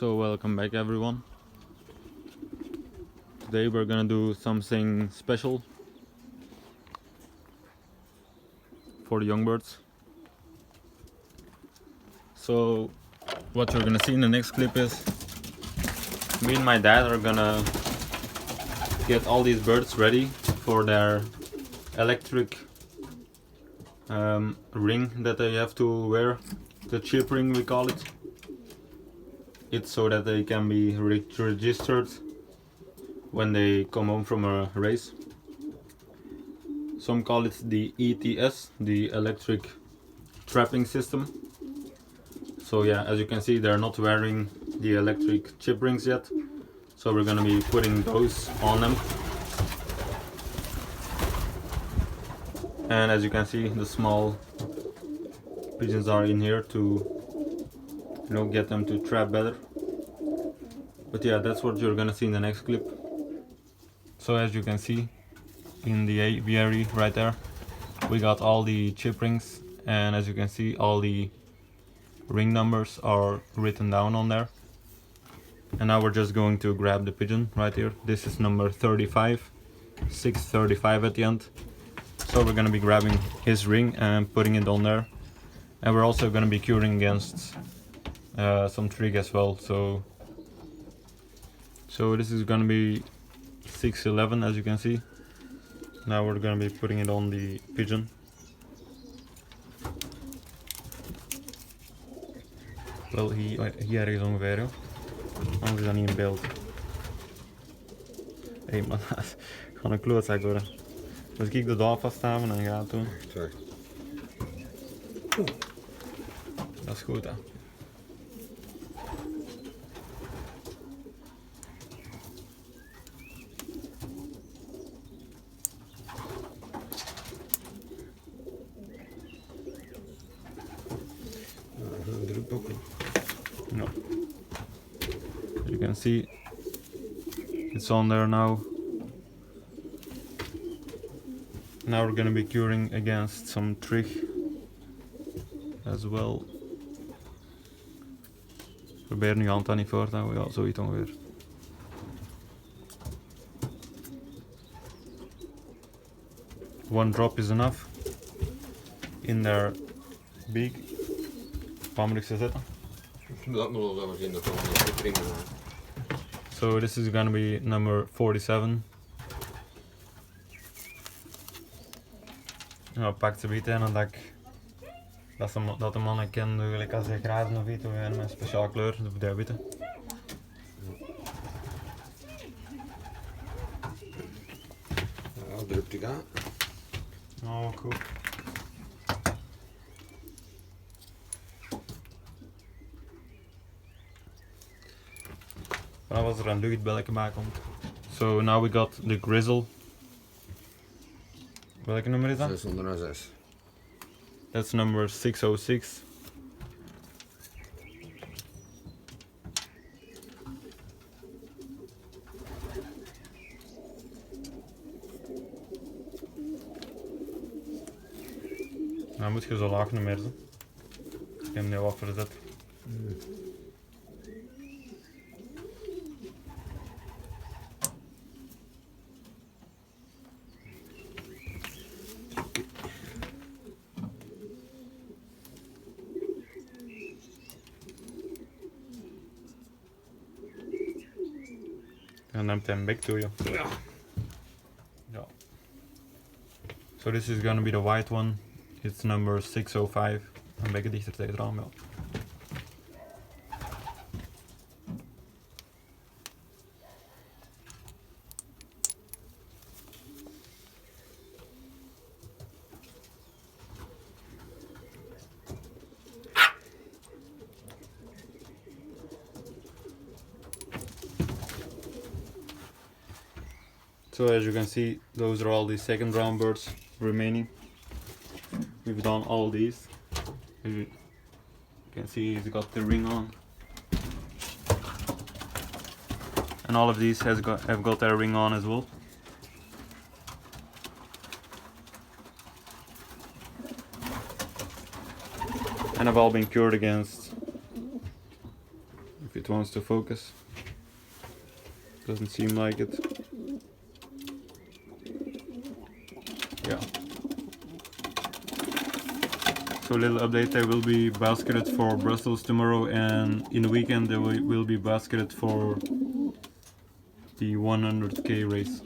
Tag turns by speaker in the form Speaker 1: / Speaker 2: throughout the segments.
Speaker 1: So welcome back everyone. Today we're gonna do something special for the young birds. So what you're gonna see in the next clip is me and my dad are gonna get all these birds ready for their electric ring that they have to wear, the chip ring we call it. It's so that they can be registered when they come home from a race. Some call it the ETS, the electric trapping system. So yeah, as you can see, they're not wearing the electric chip rings yet, so we're gonna be putting those on them. And as you can see, the small pigeons are in here to get them to trap better. But yeah, that's what you're gonna see in the next clip. So as you can see in the aviary right there, we got all the chip rings, and as you can see, all the ring numbers are written down on there. And now we're just going to grab the pigeon right here. This is number 35, 635 at the end. So we're gonna be grabbing his ring and putting it on there. And we're also gonna be curing against some trig as well. So this is gonna be 611, as you can see. Now we're gonna be putting it on the pigeon. Wel, hier ergens ongeveer, joh. Anders is dat niet in beeld. Hé, maar dat gaat een klootzak worden. Dus ik de daar vasthouden en ga het doen.
Speaker 2: Sorry.
Speaker 1: Dat is goed, hè. No. You can see it's on there now. Now we're gonna be curing against some trig as well. Probeer nu je hand daar niet voor te houden, ja, zoiets ongeveer. One drop is enough in their beak. Waar moet ik ze zetten?
Speaker 2: Dat moet wel zo zien dat we drinken.
Speaker 1: So this is gonna be number 47. Nou, pak ze bieten en dat de mannen kennen, gelijk als ze graven of iets, met een speciaal kleur, de witte.
Speaker 2: Ja, drukt ik aan.
Speaker 1: Oh, cool. Dan was er een luchtbelletje bij komt. So now we got the grizzle. Welke nummer is dat?
Speaker 2: 606.
Speaker 1: That's number 606. Nou moet je zo laag niet meer zijn. Ik heb hem nu wat verzet. En dan hem back to you.
Speaker 2: Ja.
Speaker 1: Yeah. So this is gonna be the white one. It's number 605. Een beetje dichter tegen het raam, ja. So as you can see, those are all the second round birds remaining. We've done all these. You can see he's got the ring on. And all of these have got their ring on as well. And have all been cured against, if you it wants to focus. Doesn't seem like it. Yeah. So a little update, there will be basketed for Brussels tomorrow, and in the weekend there will be basketed for the 100k race.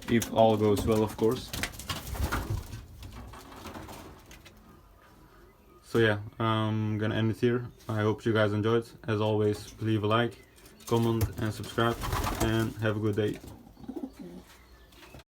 Speaker 1: If all goes well, of course. So yeah, I'm gonna end it here. I hope you guys enjoyed. As always, leave a like, comment and subscribe, and have a good day.